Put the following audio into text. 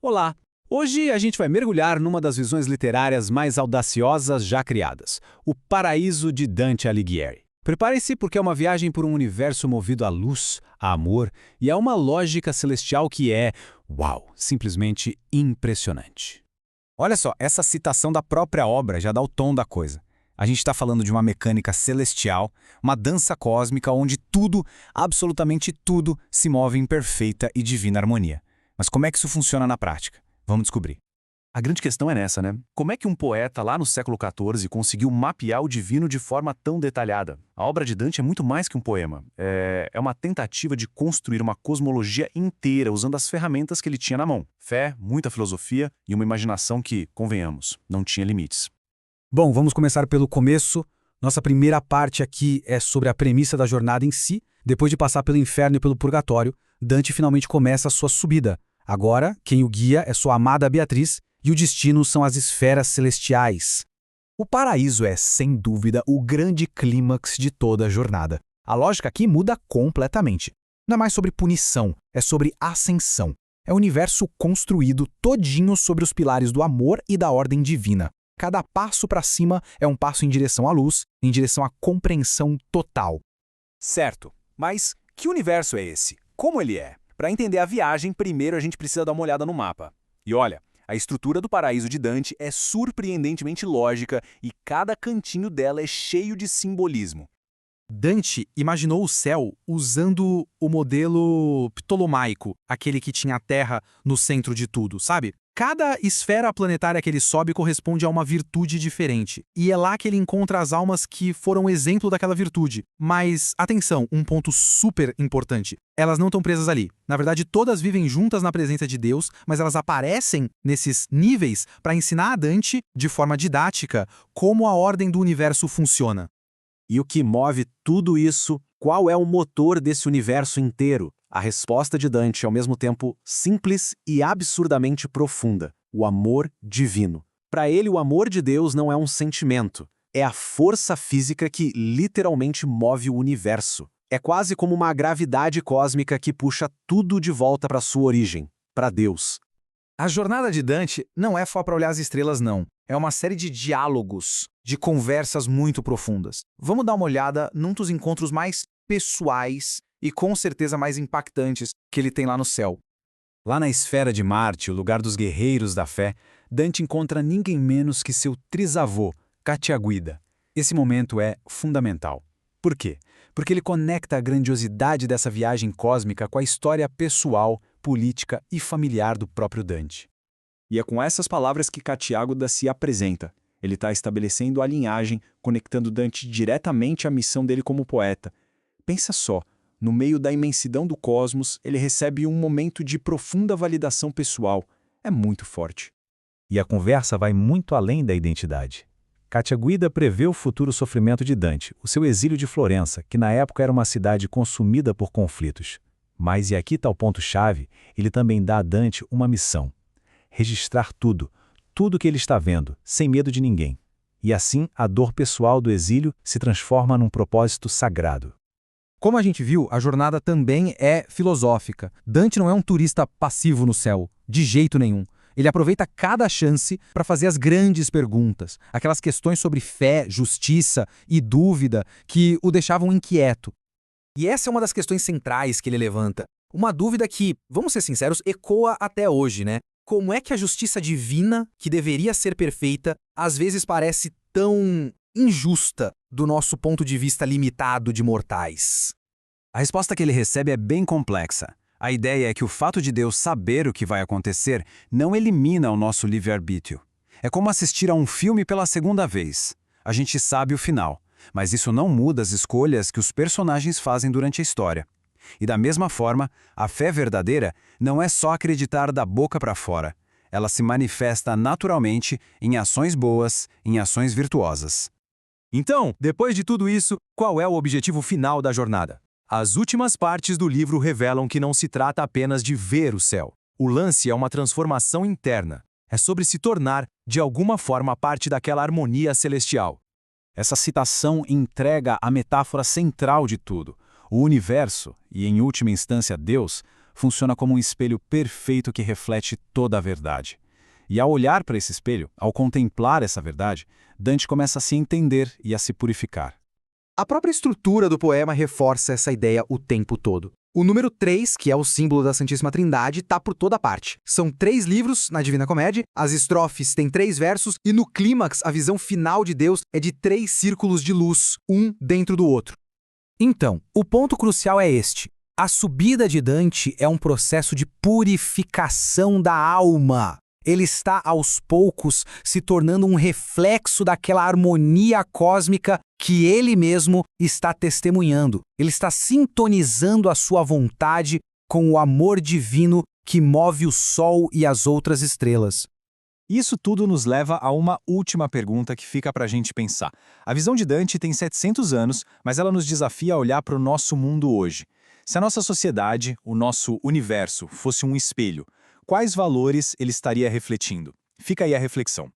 Olá! Hoje a gente vai mergulhar numa das visões literárias mais audaciosas já criadas, o Paraíso de Dante Alighieri. Prepare-se porque é uma viagem por um universo movido à luz, a amor e a uma lógica celestial que é, uau, simplesmente impressionante. Olha só, essa citação da própria obra já dá o tom da coisa. A gente está falando de uma mecânica celestial, uma dança cósmica onde tudo, absolutamente tudo, se move em perfeita e divina harmonia. Mas como é que isso funciona na prática? Vamos descobrir. A grande questão é nessa, né? Como é que um poeta lá no século XIV conseguiu mapear o divino de forma tão detalhada? A obra de Dante é muito mais que um poema. É uma tentativa de construir uma cosmologia inteira usando as ferramentas que ele tinha na mão. Fé, muita filosofia e uma imaginação que, convenhamos, não tinha limites. Bom, vamos começar pelo começo. Nossa primeira parte aqui é sobre a premissa da jornada em si. Depois de passar pelo inferno e pelo purgatório, Dante finalmente começa a sua subida. Agora, quem o guia é sua amada Beatriz e o destino são as esferas celestiais. O paraíso é, sem dúvida, o grande clímax de toda a jornada. A lógica aqui muda completamente. Não é mais sobre punição, é sobre ascensão. É o universo construído todinho sobre os pilares do amor e da ordem divina. Cada passo para cima é um passo em direção à luz, em direção à compreensão total. Certo, mas que universo é esse? Como ele é? Para entender a viagem, primeiro a gente precisa dar uma olhada no mapa. E olha, a estrutura do paraíso de Dante é surpreendentemente lógica e cada cantinho dela é cheio de simbolismo. Dante imaginou o céu usando o modelo ptolomaico, aquele que tinha a Terra no centro de tudo, sabe? Cada esfera planetária que ele sobe corresponde a uma virtude diferente. E é lá que ele encontra as almas que foram exemplo daquela virtude. Mas, atenção, um ponto super importante. Elas não estão presas ali. Na verdade, todas vivem juntas na presença de Deus, mas elas aparecem nesses níveis para ensinar a Dante, de forma didática, como a ordem do universo funciona. E o que move tudo isso? Qual é o motor desse universo inteiro? A resposta de Dante é ao mesmo tempo simples e absurdamente profunda: o amor divino. Para ele, o amor de Deus não é um sentimento, é a força física que literalmente move o universo. É quase como uma gravidade cósmica que puxa tudo de volta para sua origem, para Deus. A jornada de Dante não é só para olhar as estrelas, não. É uma série de diálogos, de conversas muito profundas. Vamos dar uma olhada num dos encontros mais pessoais e com certeza mais impactantes que ele tem lá no céu. Lá na esfera de Marte, o lugar dos guerreiros da fé, Dante encontra ninguém menos que seu trisavô, Catiaguida. Esse momento é fundamental. Por quê? Porque ele conecta a grandiosidade dessa viagem cósmica com a história pessoal, política e familiar do próprio Dante. E é com essas palavras que Catiaguida se apresenta. Ele está estabelecendo a linhagem, conectando Dante diretamente à missão dele como poeta. Pensa só, no meio da imensidão do cosmos, ele recebe um momento de profunda validação pessoal. É muito forte. E a conversa vai muito além da identidade. Catiaguida prevê o futuro sofrimento de Dante, o seu exílio de Florença, que na época era uma cidade consumida por conflitos. Mas, e aqui está o ponto-chave, ele também dá a Dante uma missão: registrar tudo, tudo que ele está vendo, sem medo de ninguém. E assim, a dor pessoal do exílio se transforma num propósito sagrado. Como a gente viu, a jornada também é filosófica. Dante não é um turista passivo no céu, de jeito nenhum. Ele aproveita cada chance para fazer as grandes perguntas, aquelas questões sobre fé, justiça e dúvida que o deixavam inquieto. E essa é uma das questões centrais que ele levanta. Uma dúvida que, vamos ser sinceros, ecoa até hoje, né? Como é que a justiça divina, que deveria ser perfeita, às vezes parece tão injusta do nosso ponto de vista limitado de mortais? A resposta que ele recebe é bem complexa. A ideia é que o fato de Deus saber o que vai acontecer não elimina o nosso livre-arbítrio. É como assistir a um filme pela segunda vez. A gente sabe o final, mas isso não muda as escolhas que os personagens fazem durante a história. E da mesma forma, a fé verdadeira não é só acreditar da boca para fora. Ela se manifesta naturalmente em ações boas, em ações virtuosas. Então, depois de tudo isso, qual é o objetivo final da jornada? As últimas partes do livro revelam que não se trata apenas de ver o céu. O lance é uma transformação interna. É sobre se tornar, de alguma forma, parte daquela harmonia celestial. Essa citação entrega a metáfora central de tudo. O universo, e em última instância Deus, funciona como um espelho perfeito que reflete toda a verdade. E ao olhar para esse espelho, ao contemplar essa verdade, Dante começa a se entender e a se purificar. A própria estrutura do poema reforça essa ideia o tempo todo. O número 3, que é o símbolo da Santíssima Trindade, está por toda parte. São 3 livros na Divina Comédia, as estrofes têm 3 versos e no clímax a visão final de Deus é de 3 círculos de luz, um dentro do outro. Então, o ponto crucial é este. A subida de Dante é um processo de purificação da alma. Ele está, aos poucos, se tornando um reflexo daquela harmonia cósmica que ele mesmo está testemunhando. Ele está sintonizando a sua vontade com o amor divino que move o sol e as outras estrelas. Isso tudo nos leva a uma última pergunta que fica para a gente pensar. A visão de Dante tem 700 anos, mas ela nos desafia a olhar para o nosso mundo hoje. Se a nossa sociedade, o nosso universo, fosse um espelho, quais valores ele estaria refletindo? Fica aí a reflexão.